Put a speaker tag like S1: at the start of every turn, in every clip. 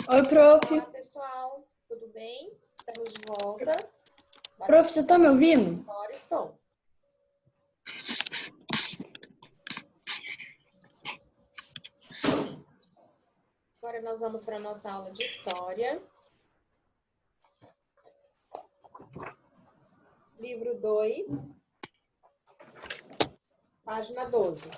S1: Oi, prof.
S2: Olá, pessoal. Tudo bem? Estamos de volta.
S1: Prof, você tá me ouvindo?
S2: Agora estou. Agora nós vamos para a nossa aula de História. Livro 2, página 12.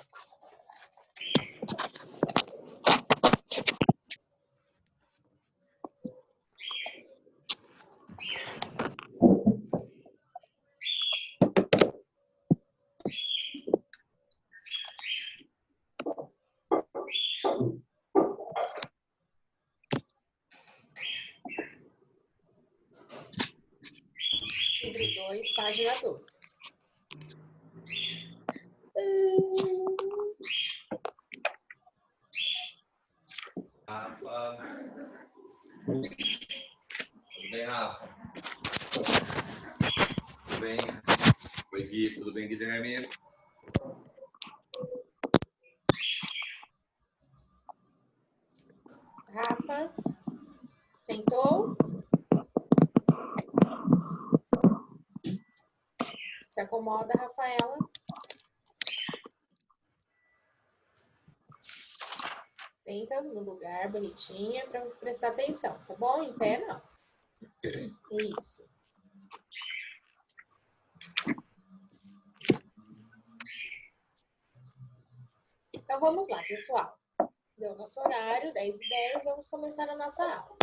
S2: Livro 2, página 12.
S3: Rafa. Tudo bem, Rafa? Tudo bem? Oi, Gui. Tudo bem, Guilherme?
S2: Rafa, sentou? Se acomoda, Rafaela. Senta no lugar bonitinha para prestar atenção, tá bom? Em pé, não. Isso. Então, vamos lá, pessoal. Deu nosso horário, 10h10, vamos começar a nossa aula.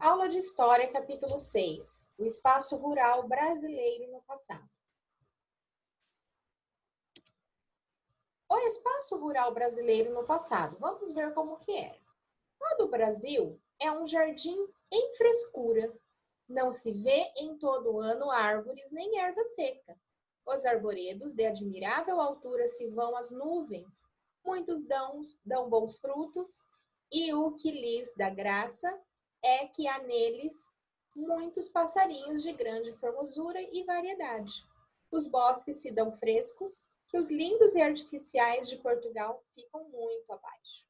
S2: Aula de História, capítulo 6. O espaço rural brasileiro no passado. O espaço rural brasileiro no passado. Vamos ver como que era. Todo o Brasil é um jardim em frescura. Não se vê em todo o ano árvores nem erva seca. Os arvoredos de admirável altura se vão às nuvens. Muitos dão bons frutos, e o que lhes dá graça é que há neles muitos passarinhos de grande formosura e variedade. Os bosques se dão frescos, que os lindos e artificiais de Portugal ficam muito abaixo.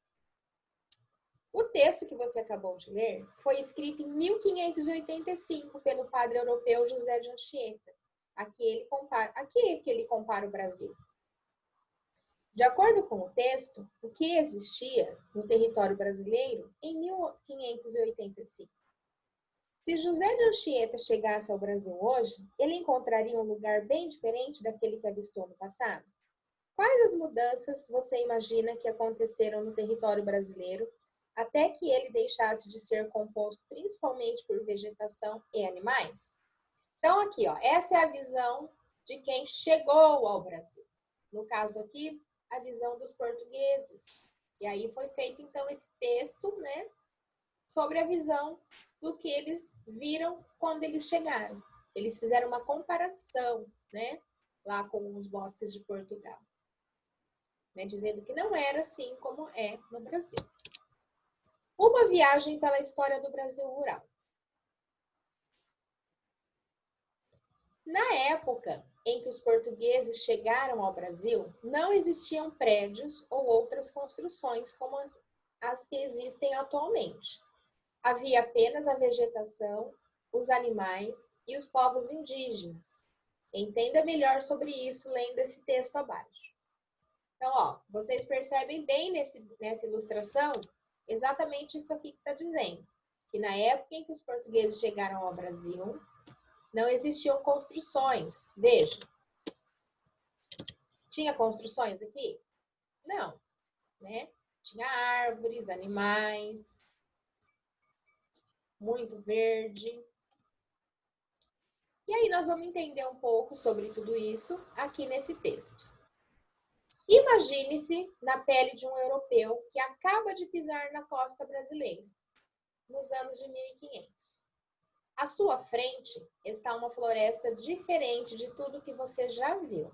S2: O texto que você acabou de ler foi escrito em 1585 pelo padre europeu José de Anchieta. Aqui é que ele compara o Brasil. De acordo com o texto, o que existia no território brasileiro em 1585? Se José de Anchieta chegasse ao Brasil hoje, ele encontraria um lugar bem diferente daquele que avistou no passado? Quais as mudanças você imagina que aconteceram no território brasileiro até que ele deixasse de ser composto principalmente por vegetação e animais? Então, aqui, ó, essa é a visão de quem chegou ao Brasil. No caso aqui, a visão dos portugueses. E aí foi feito, então, esse texto, né, sobre a visão do que eles viram quando eles chegaram. Eles fizeram uma comparação, né, lá com os bosques de Portugal, né, dizendo que não era assim como é no Brasil. Uma viagem pela história do Brasil rural. Na época em que os portugueses chegaram ao Brasil, não existiam prédios ou outras construções como as que existem atualmente. Havia apenas a vegetação, os animais e os povos indígenas. Entenda melhor sobre isso lendo esse texto abaixo. Então, ó, vocês percebem bem nessa ilustração exatamente isso aqui que está dizendo. Que na época em que os portugueses chegaram ao Brasil, não existiam construções. Veja. Tinha construções aqui? Não, né? Tinha árvores, animais, muito verde. E aí nós vamos entender um pouco sobre tudo isso aqui nesse texto. Imagine-se na pele de um europeu que acaba de pisar na costa brasileira, nos anos de 1500. À sua frente está uma floresta diferente de tudo que você já viu.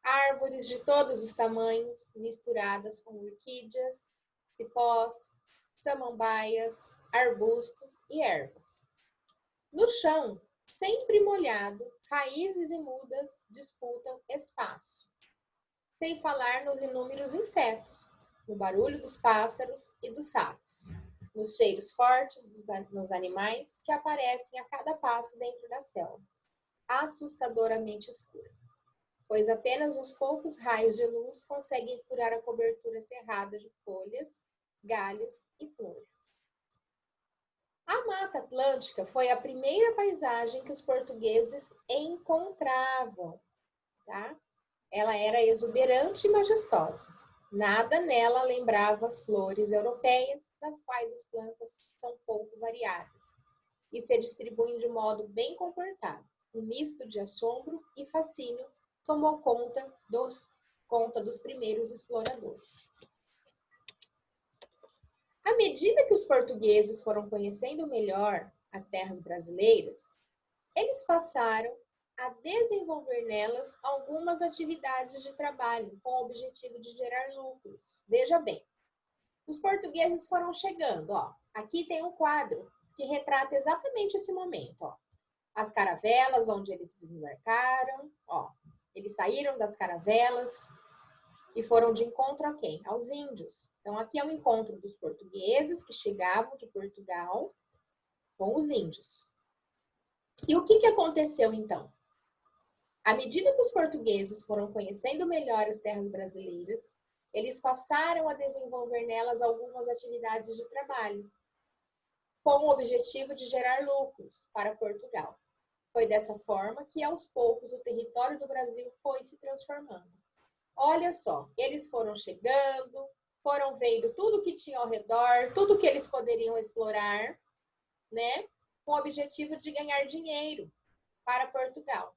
S2: Árvores de todos os tamanhos, misturadas com orquídeas, cipós, samambaias, arbustos e ervas. No chão, sempre molhado, raízes e mudas disputam espaço. Sem falar nos inúmeros insetos, no barulho dos pássaros e dos sapos, nos cheiros fortes dos animais que aparecem a cada passo dentro da selva, assustadoramente escura, pois apenas uns poucos raios de luz conseguem furar a cobertura cerrada de folhas, galhos e flores. A Mata Atlântica foi a primeira paisagem que os portugueses encontravam, tá? Ela era exuberante e majestosa. Nada nela lembrava as flores europeias, das quais as plantas são pouco variadas e se distribuem de modo bem comportado. Um misto de assombro e fascínio tomou conta dos primeiros exploradores. À medida que os portugueses foram conhecendo melhor as terras brasileiras, eles passaram a desenvolver nelas algumas atividades de trabalho com o objetivo de gerar lucros. Veja bem, os portugueses foram chegando, ó. Aqui tem um quadro que retrata exatamente esse momento, ó. As caravelas onde eles desembarcaram, ó. Eles saíram das caravelas e foram de encontro a quem? Aos índios. Então, aqui é o encontro dos portugueses que chegavam de Portugal com os índios. E o que aconteceu, então? À medida que os portugueses foram conhecendo melhor as terras brasileiras, eles passaram a desenvolver nelas algumas atividades de trabalho, com o objetivo de gerar lucros para Portugal. Foi dessa forma que, aos poucos, o território do Brasil foi se transformando. Olha só, eles foram chegando, foram vendo tudo que tinha ao redor, tudo que eles poderiam explorar, né? Com o objetivo de ganhar dinheiro para Portugal.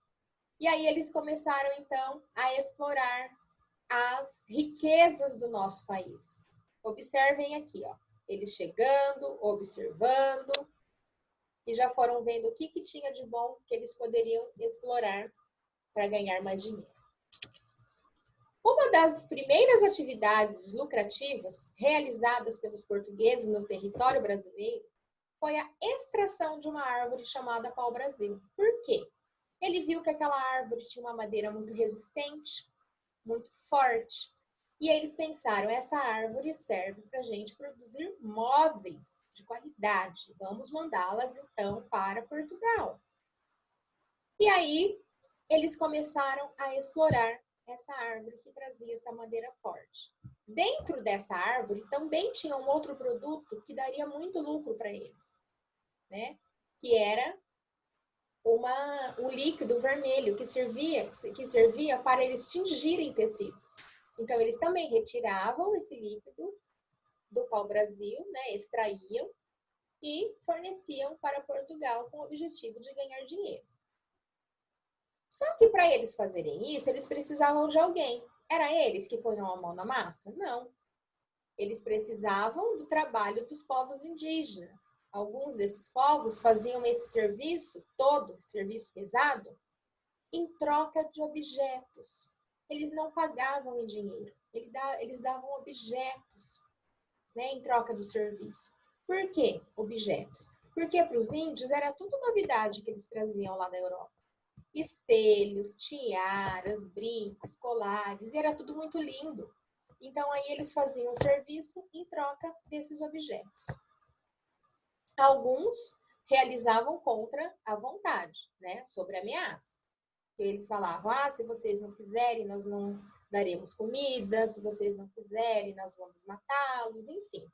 S2: E aí eles começaram, então, a explorar as riquezas do nosso país. Observem aqui, ó. Eles chegando, observando, e já foram vendo o que tinha de bom que eles poderiam explorar para ganhar mais dinheiro. Uma das primeiras atividades lucrativas realizadas pelos portugueses no território brasileiro foi a extração de uma árvore chamada pau-brasil. Por quê? Ele viu que aquela árvore tinha uma madeira muito resistente, muito forte. E eles pensaram, essa árvore serve para a gente produzir móveis de qualidade. Vamos mandá-las, então, para Portugal. E aí, eles começaram a explorar essa árvore que trazia essa madeira forte. Dentro dessa árvore também tinha um outro produto que daria muito lucro para eles, né? Que era um líquido vermelho que servia para eles tingirem tecidos. Então, eles também retiravam esse líquido do pau-brasil, né? Extraíam e forneciam para Portugal com o objetivo de ganhar dinheiro. Só que para eles fazerem isso, eles precisavam de alguém. Era eles que punham a mão na massa? Não. Eles precisavam do trabalho dos povos indígenas. Alguns desses povos faziam esse serviço todo, esse serviço pesado, em troca de objetos. Eles não pagavam em dinheiro, eles davam objetos, né, em troca do serviço. Por que objetos? Porque para os índios era tudo novidade que eles traziam lá da Europa. Espelhos, tiaras, brincos, colares, e era tudo muito lindo. Então, aí eles faziam o serviço em troca desses objetos. Alguns realizavam contra a vontade, né? Sobre ameaça. Eles falavam, se vocês não fizerem, nós não daremos comida, se vocês não fizerem, nós vamos matá-los, enfim.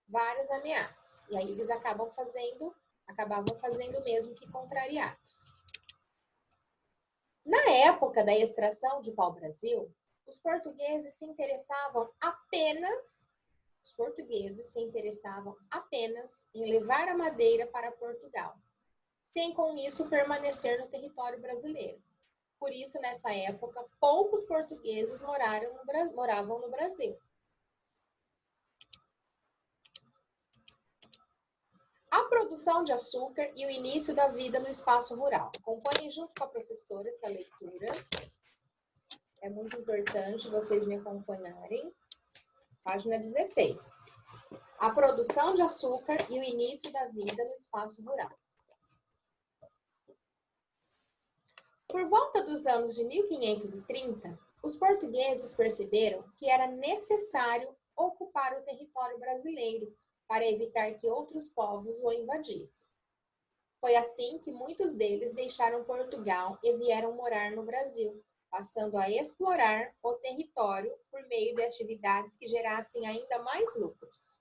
S2: Várias ameaças. E aí eles acabavam fazendo mesmo que contrariados. Na época da extração de pau-brasil, os portugueses se interessavam apenas em levar a madeira para Portugal, sem com isso permanecer no território brasileiro. Por isso, nessa época, poucos portugueses moravam no Brasil. A produção de açúcar e o início da vida no espaço rural. Acompanhem junto com a professora essa leitura. É muito importante vocês me acompanharem. Página 16. A produção de açúcar e o início da vida no espaço rural. Por volta dos anos de 1530, os portugueses perceberam que era necessário ocupar o território brasileiro para evitar que outros povos o invadissem. Foi assim que muitos deles deixaram Portugal e vieram morar no Brasil, passando a explorar o território por meio de atividades que gerassem ainda mais lucros.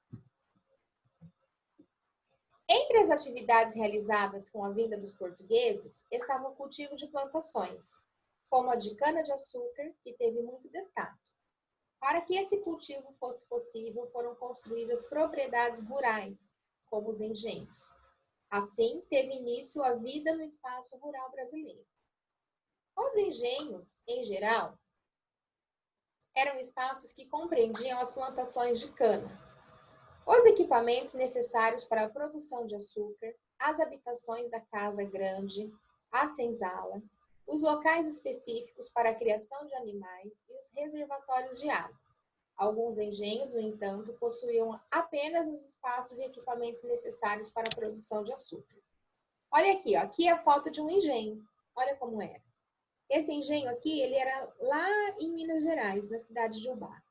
S2: Entre as atividades realizadas com a vinda dos portugueses estava o cultivo de plantações, como a de cana-de-açúcar, que teve muito destaque. Para que esse cultivo fosse possível, foram construídas propriedades rurais, como os engenhos. Assim, teve início a vida no espaço rural brasileiro. Os engenhos, em geral, eram espaços que compreendiam as plantações de cana, os equipamentos necessários para a produção de açúcar, as habitações da casa grande, a senzala, os locais específicos para a criação de animais e os reservatórios de água. Alguns engenhos, no entanto, possuíam apenas os espaços e equipamentos necessários para a produção de açúcar. Olha aqui, ó, aqui é a foto de um engenho. Olha como era. Esse engenho aqui, ele era lá em Minas Gerais, na cidade de Ubá.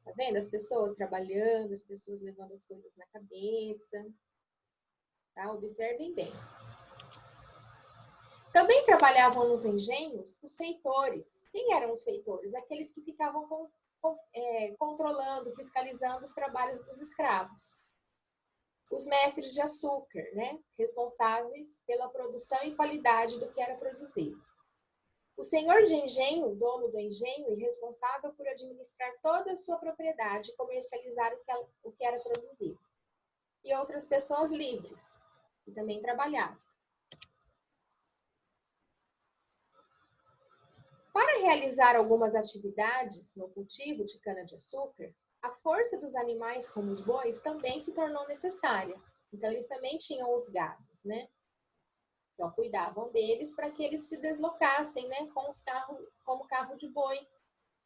S2: Tá vendo? As pessoas trabalhando, as pessoas levando as coisas na cabeça. Tá? Observem bem. Também trabalhavam nos engenhos os feitores. Quem eram os feitores? Aqueles que ficavam controlando, fiscalizando os trabalhos dos escravos. Os mestres de açúcar, né? Responsáveis pela produção e qualidade do que era produzido. O senhor de engenho, dono do engenho e responsável por administrar toda a sua propriedade e comercializar o que era produzido. E outras pessoas livres, que também trabalhavam. Para realizar algumas atividades no cultivo de cana-de-açúcar, a força dos animais, como os bois, também se tornou necessária. Então, eles também tinham os gados, né? Então, cuidavam deles para que eles se deslocassem, né, como carro de boi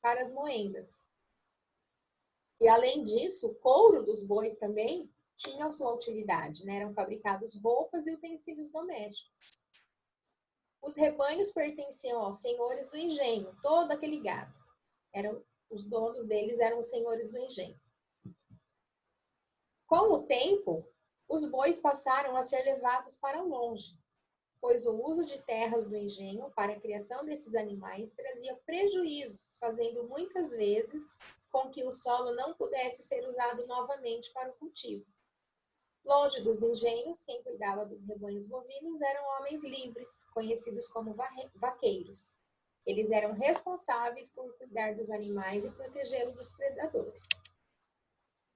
S2: para as moendas. E, além disso, o couro dos bois também tinha sua utilidade, né? Eram fabricados roupas e utensílios domésticos. Os rebanhos pertenciam aos senhores do engenho, todo aquele gado. Os donos deles eram os senhores do engenho. Com o tempo, os bois passaram a ser levados para longe, pois o uso de terras do engenho para a criação desses animais trazia prejuízos, fazendo muitas vezes com que o solo não pudesse ser usado novamente para o cultivo. Longe dos engenhos, quem cuidava dos rebanhos bovinos eram homens livres, conhecidos como vaqueiros. Eles eram responsáveis por cuidar dos animais e protegê-los dos predadores.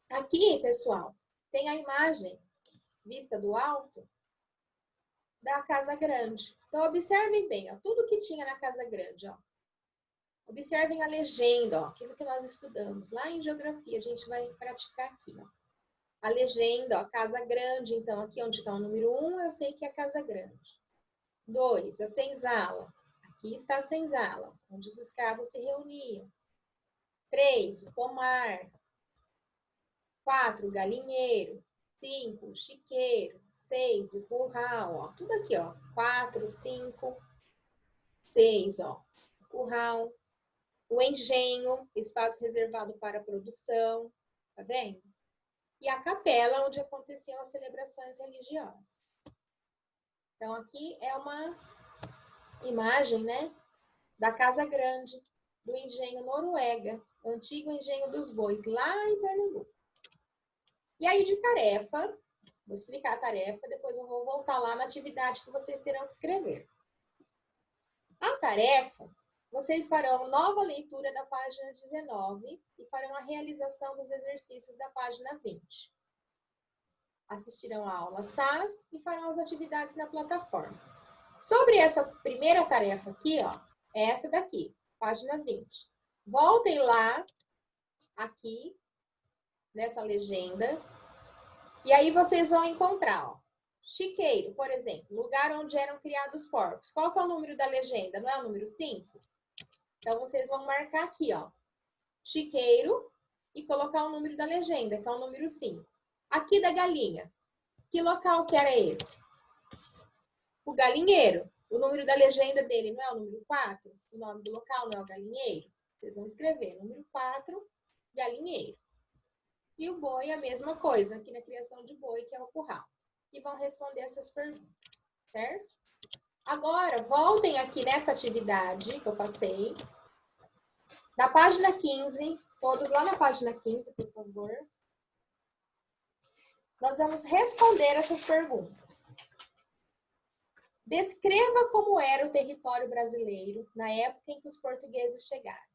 S2: Aqui, pessoal, tem a imagem vista do alto da Casa Grande. Então, observem bem, ó, tudo que tinha na Casa Grande. Ó. Observem a legenda, ó, aquilo que nós estudamos. Lá em Geografia, a gente vai praticar aqui. Ó. A legenda, ó, Casa Grande. Então, aqui onde está o número 1, eu sei que é a Casa Grande. 2, a senzala. Aqui está a senzala, onde os escravos se reuniam. 3, o pomar. 4, o galinheiro. 5, o chiqueiro. 6, o curral, ó. Tudo aqui, ó. 4, 5, 6, ó. O curral. O engenho, espaço reservado para a produção. Tá vendo? E a capela, onde aconteciam as celebrações religiosas. Então, aqui é uma imagem, né? Da Casa Grande, do engenho Noruega, antigo engenho dos bois, lá em Pernambuco. E aí, de tarefa, vou explicar a tarefa, depois eu vou voltar lá na atividade que vocês terão que escrever. A tarefa, vocês farão nova leitura da página 19 e farão a realização dos exercícios da página 20. Assistirão a aula SAS e farão as atividades na plataforma. Sobre essa primeira tarefa aqui, ó, é essa daqui, página 20. Voltem lá, aqui, nessa legenda, E aí vocês vão encontrar, ó, chiqueiro, por exemplo, lugar onde eram criados porcos. Qual que é o número da legenda? Não é o número 5? Então, vocês vão marcar aqui, ó, chiqueiro e colocar o número da legenda, que é o número 5. Aqui da galinha, que local que era esse? O galinheiro. O número da legenda dele não é o número 4? O nome do local não é o galinheiro? Vocês vão escrever número 4, galinheiro. E o boi, a mesma coisa, aqui na criação de boi, que é o curral. E vão responder essas perguntas, certo? Agora, voltem aqui nessa atividade que eu passei. Na página 15, todos lá na página 15, por favor. Nós vamos responder essas perguntas. Descreva como era o território brasileiro na época em que os portugueses chegaram.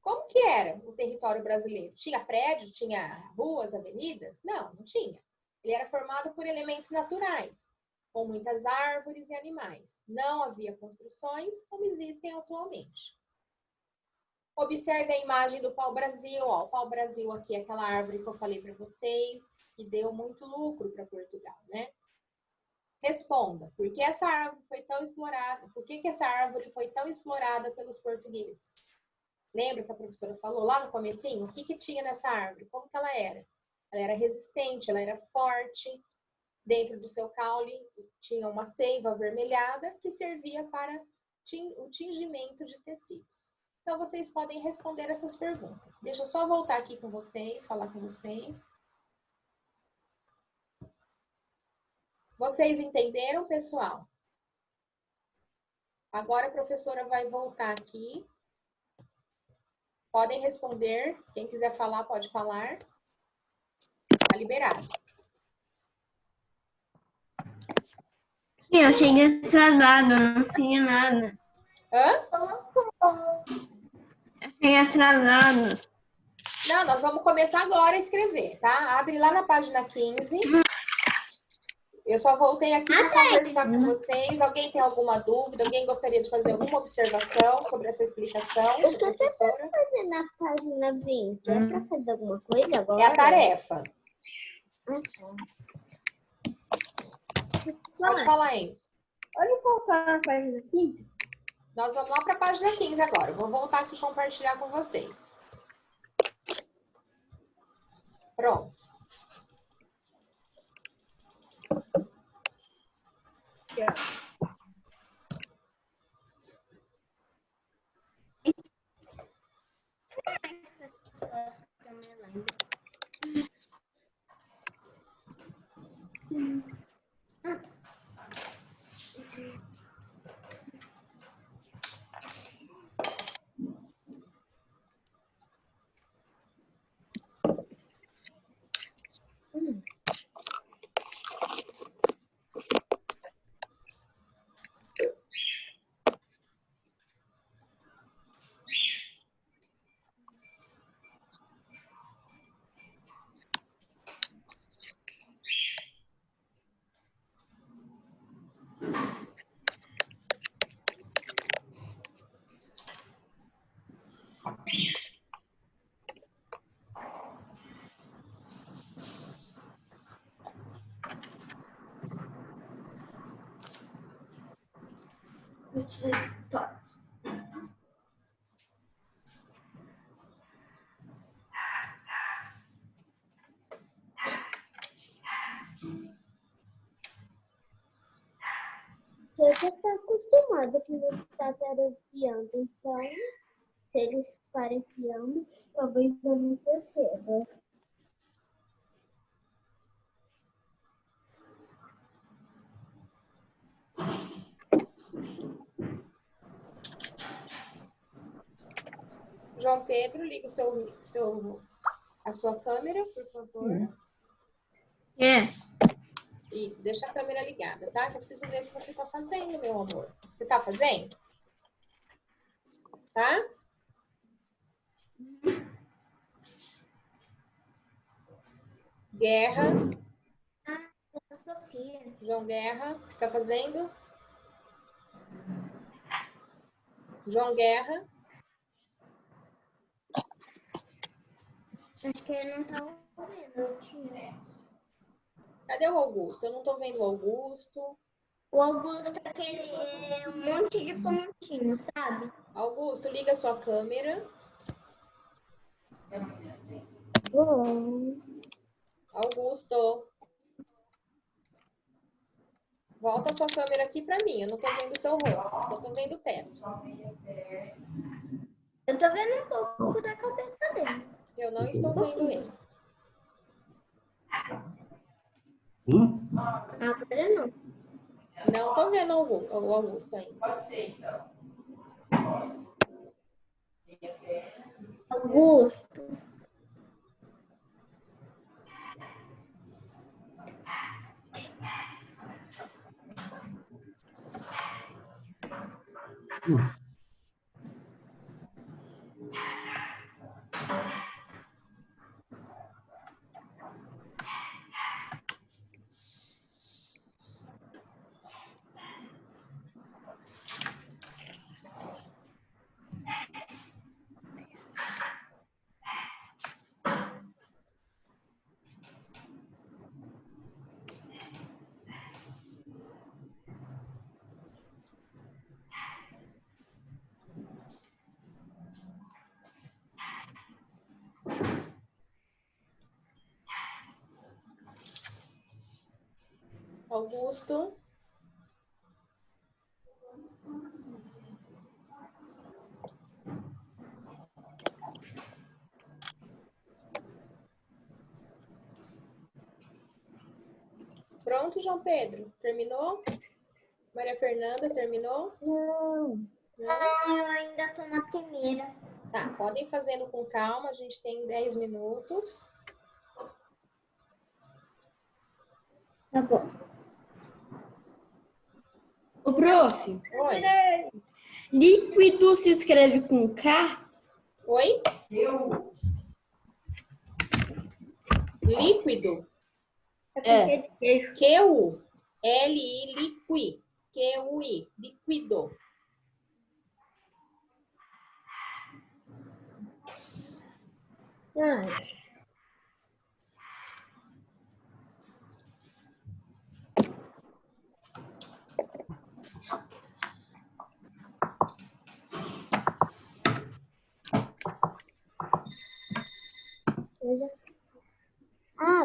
S2: Como que era o território brasileiro? Tinha prédio? Tinha ruas, avenidas? Não, não tinha. Ele era formado por elementos naturais, com muitas árvores e animais. Não havia construções como existem atualmente. Observe a imagem do pau-brasil. O pau-brasil aqui é aquela árvore que eu falei para vocês, que deu muito lucro para Portugal, né? Responda, por que essa árvore foi tão explorada? Por que essa árvore foi tão explorada pelos portugueses? Lembra que a professora falou lá no comecinho? O que tinha nessa árvore? Como que ela era? Ela era resistente, ela era forte. Dentro do seu caule tinha uma seiva avermelhada que servia para o tingimento de tecidos. Então, vocês podem responder essas perguntas. Deixa eu só voltar aqui com vocês, falar com vocês. Vocês entenderam, pessoal? Agora a professora vai voltar aqui. Podem responder. Quem quiser falar, pode falar. Está liberado.
S1: Sim, eu cheguei atrasado, não tinha nada.
S2: Hã?
S1: Eu cheguei atrasado.
S2: Não, nós vamos começar agora a escrever, tá? Abre lá na página 15. Eu só voltei aqui para conversar com vocês. Alguém tem alguma dúvida? Alguém gostaria de fazer alguma observação sobre essa explicação da professora?
S4: O que você vai fazer na página 20? É para fazer alguma coisa agora?
S2: É a tarefa. Pode falar, Enzo.
S4: Olha só a página 15.
S2: Nós vamos lá para a página 15 agora. Eu vou voltar aqui e compartilhar com vocês. Pronto.
S4: Você já está acostumado com os pássaros piando, então, se eles ficarem piando, talvez eu não perceba.
S2: João Pedro, liga a sua câmera, por favor.
S1: É.
S2: Isso, deixa a câmera ligada, tá? Que eu preciso ver se você tá fazendo, meu amor. Você tá fazendo? Tá? Guerra.
S4: Sofia.
S2: João Guerra, o que você tá fazendo? João Guerra.
S4: Acho que ele não tá ouvindo.
S2: Cadê o Augusto? Eu não tô vendo o Augusto.
S4: O Augusto tá aquele um monte de pontinho, sabe?
S2: Augusto, liga a sua câmera. Augusto. Volta a sua câmera aqui pra mim. Eu não tô vendo o seu rosto, só tô vendo o teto.
S4: Eu tô vendo um pouco da cabeça dele.
S2: Eu não estou vendo ele.
S4: Agora não.
S2: Não tô vendo o Augusto ainda.
S3: Pode ser, então.
S4: Augusto.
S2: Augusto. Pronto, João Pedro? Terminou? Maria Fernanda, terminou?
S4: Não.
S2: Não?
S4: Eu ainda tô na primeira.
S2: Tá, podem ir fazendo com calma. A gente tem 10 minutos.
S4: Tá bom.
S1: Ô, prof,
S2: Oi?
S1: líquido se escreve com K?
S2: Oi? Líquido?
S1: É.
S4: De queijo.
S2: Q-U. L-I, liqui. Q-U-I. Líquido.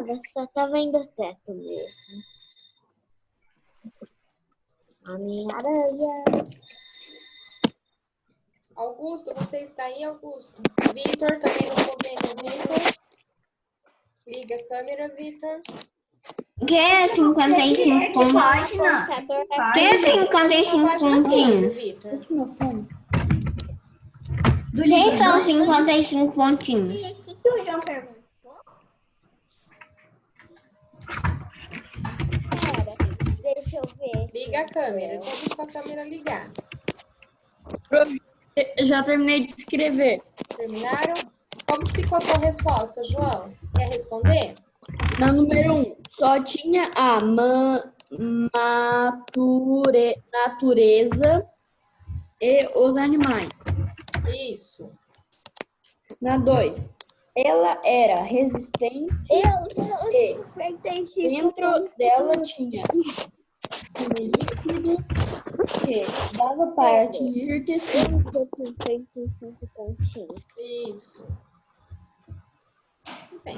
S4: Você só tá vendo o teto mesmo. A minha aranha.
S2: Augusto, você está aí, Augusto? Vitor, também não estou vendo o Vitor. Liga a câmera, Vitor.
S1: Que é 55 pontinhos?
S4: Página.
S1: Que é 55
S2: Página 15,
S1: pontinhos?
S2: Vitor.
S1: Quem são 55 pontinhos?
S4: E o que o João perguntou? Pera, deixa eu ver.
S2: Liga a câmera. Todos com a câmera ligada.
S1: Eu já terminei de escrever.
S2: Terminaram? Como ficou a sua resposta, João? Quer responder?
S1: Na número 1, só tinha a natureza e os animais.
S2: Isso.
S1: Na 2, ela era resistente e dentro dela tinha um líquido que dava para atingir tecido.
S4: 55 pontinhos.
S2: Isso. Muito bem.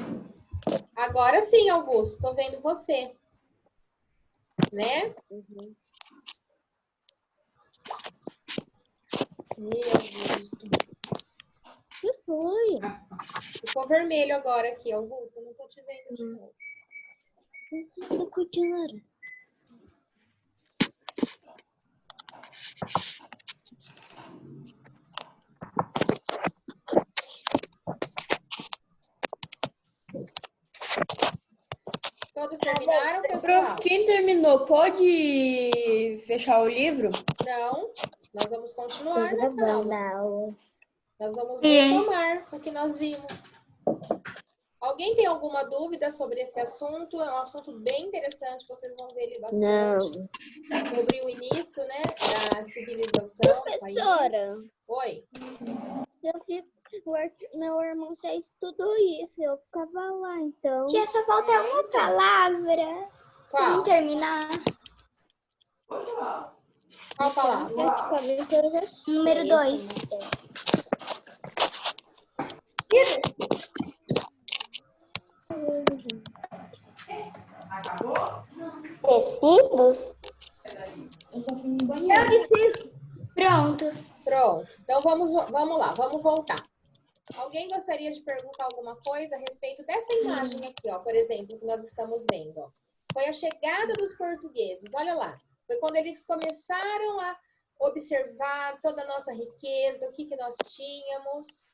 S2: Agora sim, Augusto. Estou vendo você. Né? E Augusto.
S4: Que foi?
S2: Ficou vermelho agora aqui, Augusto. Eu não estou te vendo de novo. Todos terminaram, pessoal?
S1: Prof, quem terminou pode fechar o livro?
S2: Não. Nós vamos continuar nessa aula. Nós vamos retomar o que nós vimos. Alguém tem alguma dúvida sobre esse assunto? É um assunto bem interessante, vocês vão ver ele bastante. Sobre o início, né, da civilização do país.
S4: Professora.
S2: Oi.
S4: meu irmão já estudou isso, eu ficava lá, então.
S5: Tia, só falta uma palavra pra
S2: Qual?
S5: não terminar.
S2: Qual palavra?
S4: Praticamente eu já sei.
S5: Número 2. Tecidos? Pronto.
S2: Pronto. Então vamos lá, vamos voltar. Alguém gostaria de perguntar alguma coisa a respeito dessa imagem aqui, ó, por exemplo, que nós estamos vendo, ó. Foi a chegada dos portugueses, olha lá. Foi quando eles começaram a observar toda a nossa riqueza, o que nós tínhamos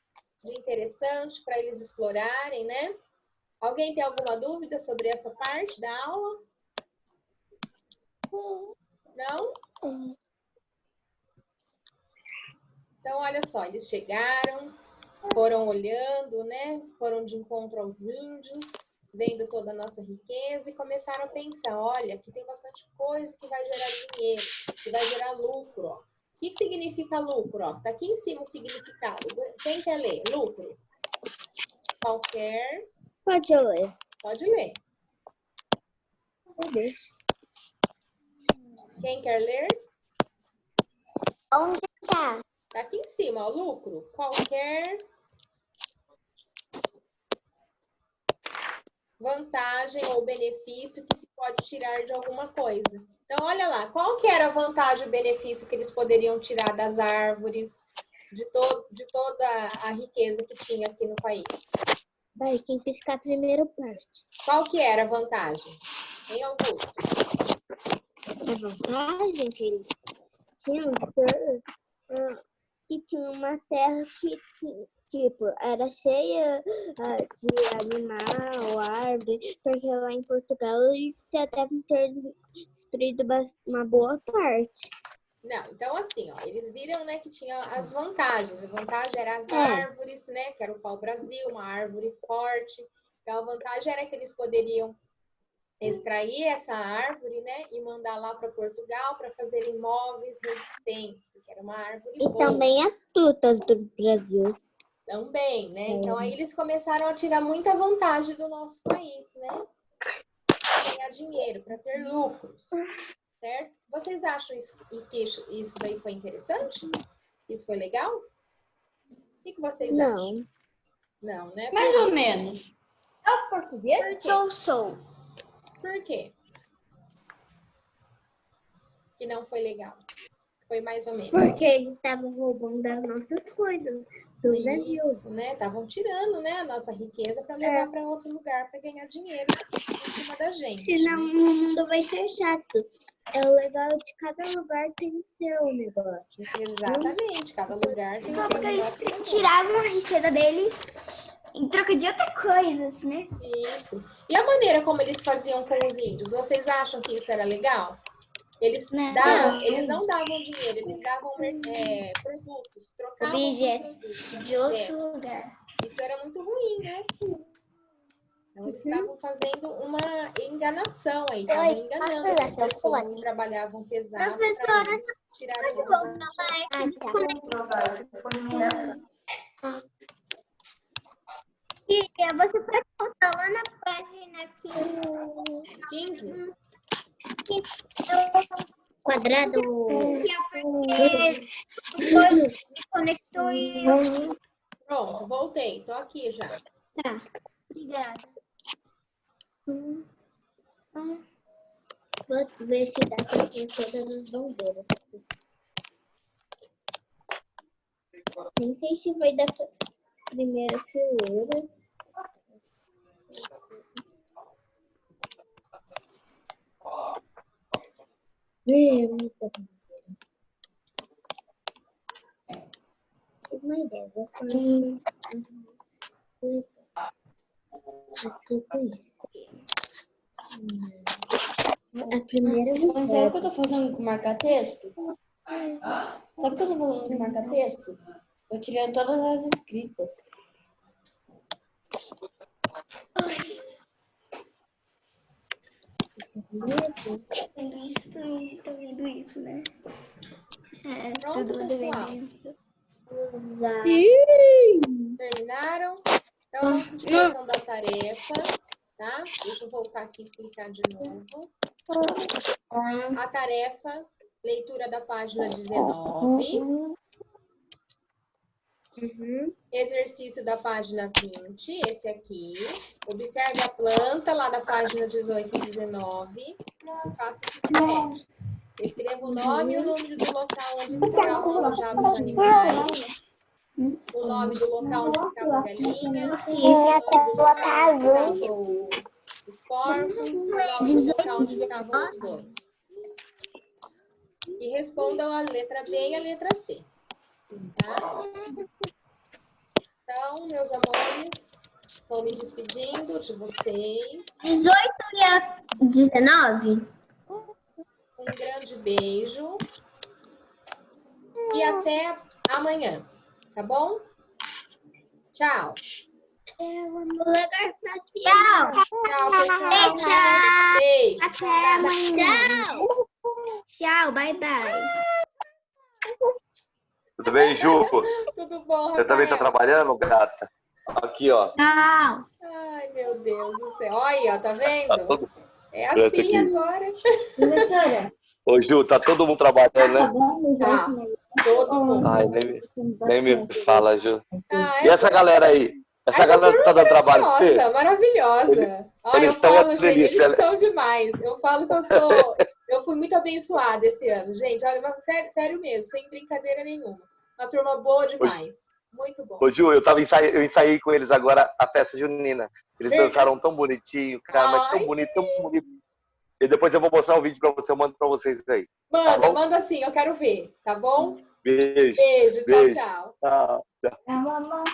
S2: de interessante para eles explorarem, né? Alguém tem alguma dúvida sobre essa parte da aula? Não? Então, olha só, eles chegaram, foram olhando, né? Foram de encontro aos índios, vendo toda a nossa riqueza e começaram a pensar, olha, aqui tem bastante coisa que vai gerar dinheiro, que vai gerar lucro, ó. O que significa lucro, ó? Tá aqui em cima o significado. Quem quer ler? Lucro. Qualquer...
S4: Pode ler.
S2: Pode ler.
S4: Pode.
S2: Quem quer ler?
S5: Onde tá?
S2: Tá aqui em cima, ó, lucro. Qualquer vantagem ou benefício que se pode tirar de alguma coisa. Então, olha lá, qual que era a vantagem ou benefício que eles poderiam tirar das árvores, de toda a riqueza que tinha aqui no país?
S4: Vai, quem piscar primeiro parte.
S2: Qual que era a vantagem? Hein, Augusto?
S4: A vantagem que eles tinham que tinha uma terra que, tipo, era cheia de animal, árvore, porque lá em Portugal eles já devem ter destruído uma boa parte.
S2: Não, então assim, ó, eles viram, né, que tinha as vantagens. A vantagem era as árvores, né, que era o pau-brasil, uma árvore forte. Então, a vantagem era que eles poderiam extrair essa árvore, né, e mandar lá para Portugal para fazerem móveis resistentes, porque era uma árvore
S4: E
S2: boa.
S4: também as frutas do Brasil.
S2: Também, né? Então, aí eles começaram a tirar muita vantagem do nosso país, né? Para ganhar dinheiro, para ter lucros. Certo? Vocês acham que isso daí foi interessante? Isso foi legal? O que vocês acham? Não, né?
S1: Mais ou menos.
S4: É o português?
S5: Sou.
S2: Por quê? Que não foi legal. Foi mais ou menos.
S4: Porque eles estavam roubando as nossas coisas do Brasil.
S2: Isso, né? Estavam tirando, né, a nossa riqueza para levar para outro lugar para ganhar dinheiro em cima da gente.
S4: Senão
S2: né?
S4: o mundo vai ser chato. É o legal de cada lugar tem seu negócio.
S2: Exatamente. Cada lugar tem
S5: Só
S2: o seu
S5: porque eles
S2: negócio.
S5: tiraram a riqueza deles em troca de outras coisas, né?
S2: Isso. E a maneira como eles faziam com os índios, vocês acham que isso era legal? Eles não davam dinheiro, eles davam produtos, trocavam
S5: Objetos
S2: produtos,
S5: de outro lugar.
S2: Isso era muito ruim, né? Então, eles estavam fazendo uma enganação aí, estavam enganando essas pessoas que trabalhavam pesado para eles tirarem
S4: Tia, você pode voltar lá na página
S2: 15.
S4: Quadrado.
S5: Conectou e...
S2: Pronto, voltei. Tô aqui já.
S4: Tá.
S5: Obrigada.
S4: Vou ver se dá pra ter todas as bandeiras. Nem sei se vai dar pra primeira fileira. Muita bandeira. Tive uma ideia. Vou fazer a primeira
S1: Mas sabe o que eu tô fazendo com marca-texto? Sabe o que eu tô fazendo com marca-texto? Eu tirei todas as escritas.
S5: Tô vendo isso, né?
S2: Pronto,
S5: Todo mundo
S2: pessoal.
S5: vendo isso.
S2: Terminaram? Terminaram? Então, não se esqueçam da tarefa, tá? Deixa eu voltar aqui e explicar de novo. A tarefa, leitura da página 19. Exercício da página 20, esse aqui. Observe a planta lá da página 18 e 19. E faça o que se pede. Escreva o nome e o número do local onde ficavam alojados os animais. O nome do local onde ficava a galinha. O nome do local onde ficavam os porcos. O nome do local onde ficavam os bois. E respondam a letra B e a letra C. Tá? Então, meus amores, vou me despedindo de vocês.
S5: 18 e 19?
S2: Um grande beijo. E até amanhã. Tá bom? Tchau.
S5: Tchau.
S2: Tchau, pessoal.
S5: Tchau.
S2: Beijo.
S5: Até
S2: Saudades.
S5: amanhã. Tchau, bye bye.
S6: Tudo bem, Ju?
S2: Tudo bom,
S6: Você também tá
S2: Rafael?
S6: trabalhando, gata? Aqui, ó.
S5: Tchau.
S2: Ai, meu Deus do céu. Olha, tá
S6: Tá
S2: vendo?
S6: todo...
S2: É
S6: Presta
S2: assim
S6: aqui.
S2: agora.
S1: Professora,
S6: Ô, Ju, tá todo mundo trabalhando, né?
S2: Tá. Todo mundo.
S6: Ai, nem me fala, Ju.
S2: Ah,
S6: E essa galera aí? Essa galera tá dando trabalho pra você?
S2: Maravilhosa. Ai, eu
S6: Eles estão
S2: falo,
S6: uma
S2: gente,
S6: delícia,
S2: eles
S6: né?
S2: são demais. Eu falo que eu fui muito abençoada esse ano, gente. Olha, mas sério mesmo, sem brincadeira nenhuma. Uma turma boa demais. Muito bom.
S6: Ô, Ju, eu ensaiei com eles agora a festa junina. Eles
S2: Verdade.
S6: dançaram tão bonitinho, cara, mas tão
S2: Ai,
S6: bonito, tão bonito. E depois eu vou mostrar o vídeo pra você, eu mando pra vocês aí.
S2: Manda,
S6: bom?
S2: manda assim, eu quero ver, tá bom?
S6: Beijo.
S2: Beijo, tchau,
S6: Beijo.
S2: tchau.
S6: Tchau.
S1: a mamãe.